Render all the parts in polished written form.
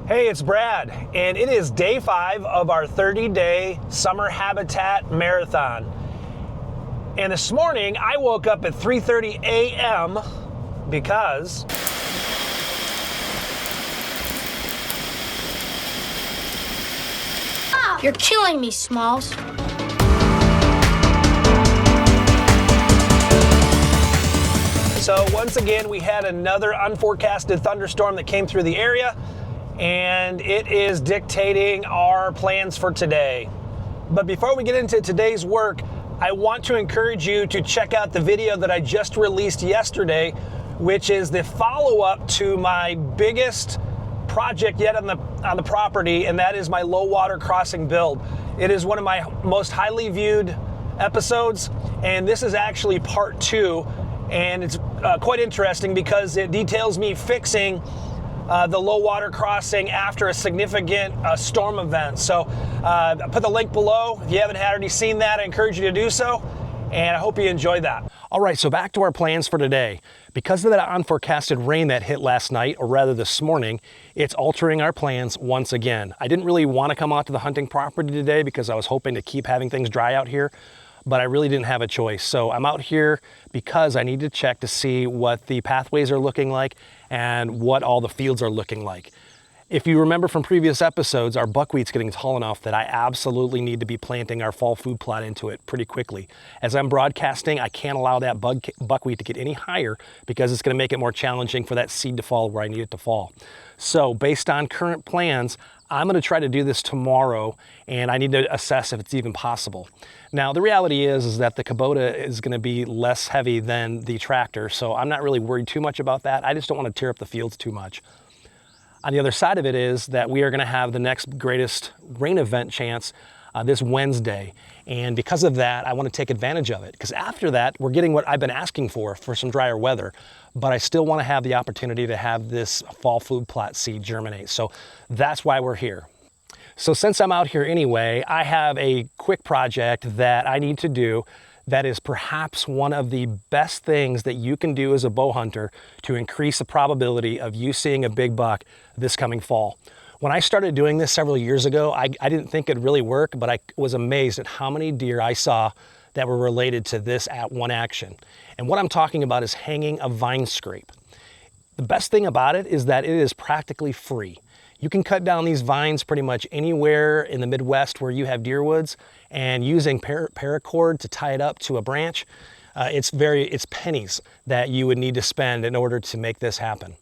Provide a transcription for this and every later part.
Hey, it's Brad, and it is day 5 of our 30-day summer habitat marathon. And this morning, I woke up at 3:30 a.m. because you're killing me, Smalls. So once again, we had another unforecasted thunderstorm that came through the area, and it is dictating our plans for today. But before we get into today's work, I want to encourage you to check out the video that I just released yesterday, which is the follow-up to my biggest project yet on the property, and that is my low water crossing build. It is one of my most highly viewed episodes, and this is actually part 2, and it's quite interesting because it details me fixing the low water crossing after a significant storm event. So I put the link below. If you haven't already seen that, I encourage you to do so, and I hope you enjoyed that. All right, so back to our plans for today. Because of that unforecasted rain that hit last night, or rather this morning, it's altering our plans once again. I didn't really want to come out to the hunting property today because I was hoping to keep having things dry out here, but I really didn't have a choice. So I'm out here because I need to check to see what the pathways are looking like and what all the fields are looking like. If you remember from previous episodes, our buckwheat's getting tall enough that I absolutely need to be planting our fall food plot into it pretty quickly. As I'm broadcasting, I can't allow that buckwheat to get any higher because it's going to make it more challenging for that seed to fall where I need it to fall. So based on current plans, I'm going to try to do this tomorrow, and I need to assess if it's even possible. Now, the reality is that the Kubota is going to be less heavy than the tractor, so I'm not really worried too much about that. I just don't want to tear up the fields too much. On the other side of it is that we are going to have the next greatest rain event chance this Wednesday, and because of that, I want to take advantage of it, because after that, we're getting what I've been asking for some drier weather, but I still want to have the opportunity to have this fall food plot seed germinate. So that's why we're here. So since I'm out here anyway, I have a quick project that I need to do that is perhaps one of the best things that you can do as a bow hunter to increase the probability of you seeing a big buck this coming fall. When I started doing this several years ago, I didn't think it'd really work, but I was amazed at how many deer I saw that were related to this one action. And what I'm talking about is hanging a vine scrape. The best thing about it is that it is practically free. You can cut down these vines pretty much anywhere in the Midwest where you have deer woods, and using paracord to tie it up to a branch, it's pennies that you would need to spend in order to make this happen.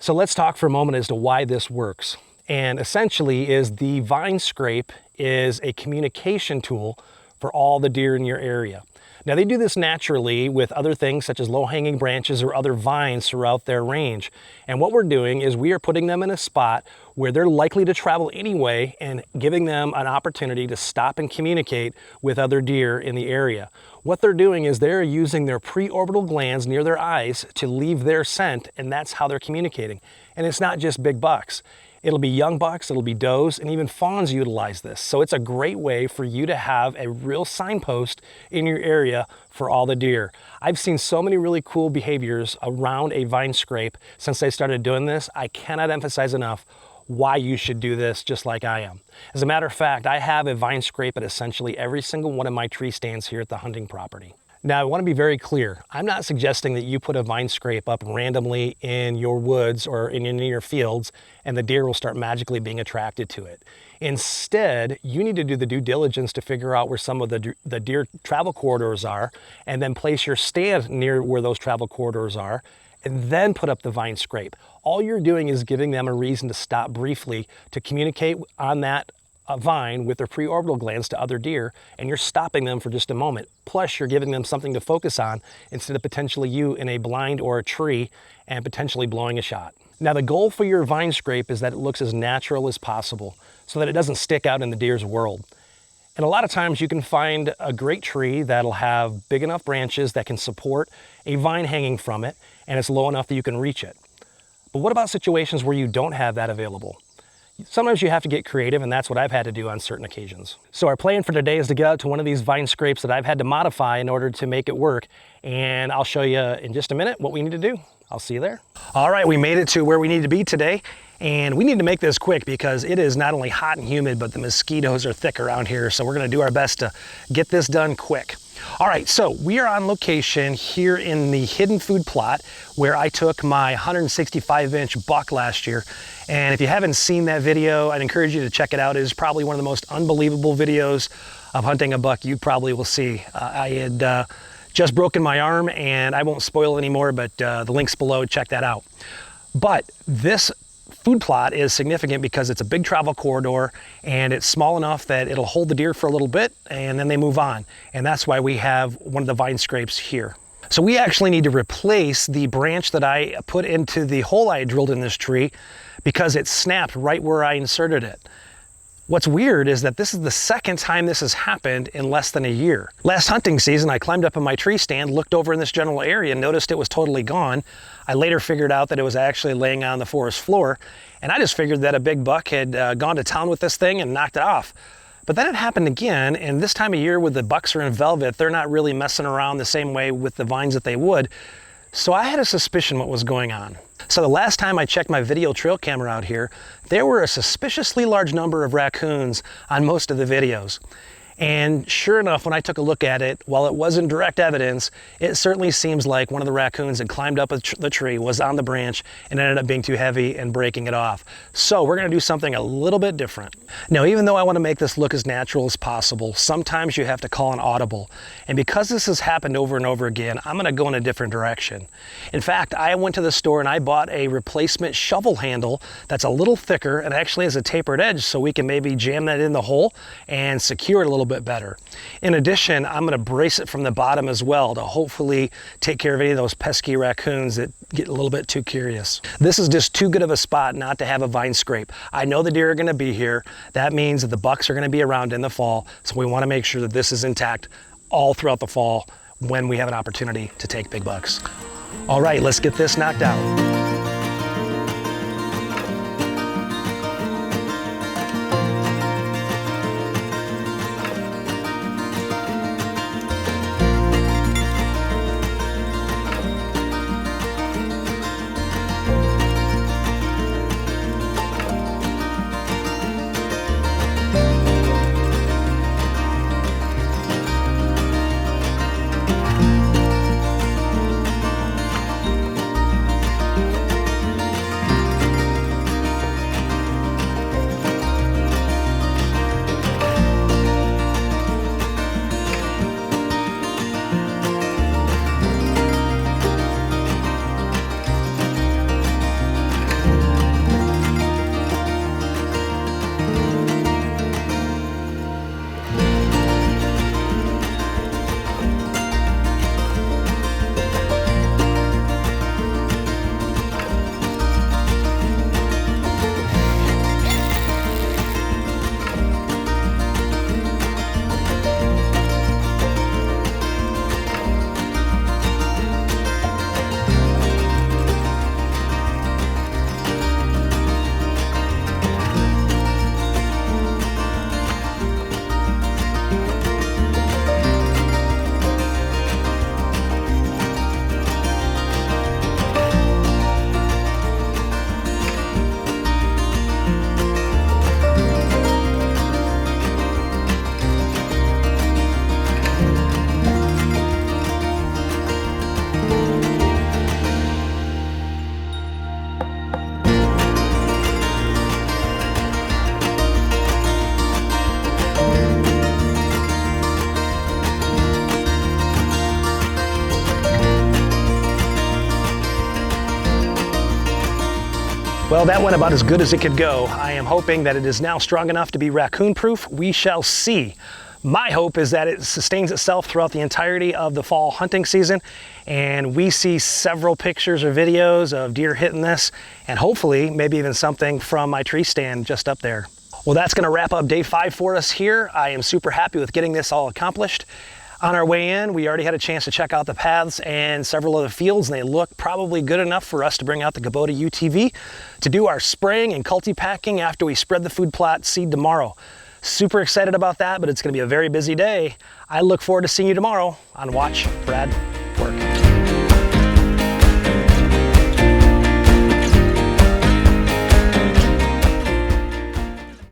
So let's talk for a moment as to why this works. And essentially is the vine scrape is a communication tool for all the deer in your area. Now they do this naturally with other things such as low-hanging branches or other vines throughout their range. And what we're doing is we are putting them in a spot where they're likely to travel anyway and giving them an opportunity to stop and communicate with other deer in the area. What they're doing is they're using their pre-orbital glands near their eyes to leave their scent, and that's how they're communicating. And it's not just big bucks. It'll be young bucks, it'll be does, and even fawns utilize this. So it's a great way for you to have a real signpost in your area for all the deer. I've seen so many really cool behaviors around a vine scrape since I started doing this. I cannot emphasize enough why you should do this just like I am. As a matter of fact, I have a vine scrape at essentially every single one of my tree stands here at the hunting property. Now, I want to be very clear. I'm not suggesting that you put a vine scrape up randomly in your woods or in your fields and the deer will start magically being attracted to it. Instead, you need to do the due diligence to figure out where some of the deer travel corridors are, and then place your stand near where those travel corridors are, and then put up the vine scrape. All you're doing is giving them a reason to stop briefly to communicate on that vine with their pre-orbital glands to other deer, and you're stopping them for just a moment. Plus, you're giving them something to focus on instead of potentially you in a blind or a tree and potentially blowing a shot. Now, the goal for your vine scrape is that it looks as natural as possible so that it doesn't stick out in the deer's world. And a lot of times you can find a great tree that'll have big enough branches that can support a vine hanging from it, and it's low enough that you can reach it. But what about situations where you don't have that available? Sometimes you have to get creative, and that's what I've had to do on certain occasions. So our plan for today is to get out to one of these vine scrapes that I've had to modify in order to make it work, and I'll show you in just a minute what we need to do. I'll see you there. All right, we made it to where we need to be today, And we need to make this quick because it is not only hot and humid, but the mosquitoes are thick around here. So we're gonna do our best to get this done quick. All right, so we are on location here in the hidden food plot where I took my 165-inch buck last year. And if you haven't seen that video, I'd encourage you to check it out. It is probably one of the most unbelievable videos of hunting a buck you probably will see. I had just broken my arm, and I won't spoil anymore, but the link's below, check that out. But this food plot is significant because it's a big travel corridor and it's small enough that it'll hold the deer for a little bit and then they move on. And that's why we have one of the vine scrapes here. So we actually need to replace the branch that I put into the hole I drilled in this tree because it snapped right where I inserted it. What's weird is that this is the second time this has happened in less than a year. Last hunting season, I climbed up on my tree stand, looked over in this general area and noticed it was totally gone. I later figured out that it was actually laying on the forest floor, and I just figured that a big buck had gone to town with this thing and knocked it off. But then it happened again, and this time of year when the bucks are in velvet, they're not really messing around the same way with the vines that they would. So I had a suspicion what was going on. So the last time I checked my video trail camera out here, there were a suspiciously large number of raccoons on most of the videos. And sure enough, when I took a look at it, while it wasn't direct evidence, it certainly seems like one of the raccoons that climbed up the tree, was on the branch, and ended up being too heavy and breaking it off. So we're gonna do something a little bit different. Now, even though I wanna make this look as natural as possible, sometimes you have to call an audible. And because this has happened over and over again, I'm gonna go in a different direction. In fact, I went to the store and I bought a replacement shovel handle that's a little thicker and actually has a tapered edge so we can maybe jam that in the hole and secure it a little bit better. In addition, I'm going to brace it from the bottom as well to hopefully take care of any of those pesky raccoons that get a little bit too curious. This is just too good of a spot not to have a vine scrape. I know the deer are going to be here. That means that the bucks are going to be around in the fall, so we want to make sure that this is intact all throughout the fall when we have an opportunity to take big bucks. All right, let's get this knocked out. Well, that went about as good as it could go. I am hoping that it is now strong enough to be raccoon-proof. We shall see. My hope is that it sustains itself throughout the entirety of the fall hunting season, and we see several pictures or videos of deer hitting this, and hopefully maybe even something from my tree stand just up there. Well, that's gonna wrap up day 5 for us here. I am super happy with getting this all accomplished. On our way in, we already had a chance to check out the paths and several of the fields, and they look probably good enough for us to bring out the Kubota UTV to do our spraying and culti-packing after we spread the food plot seed tomorrow. Super excited about that, but it's gonna be a very busy day. I look forward to seeing you tomorrow on Watch Brad Work.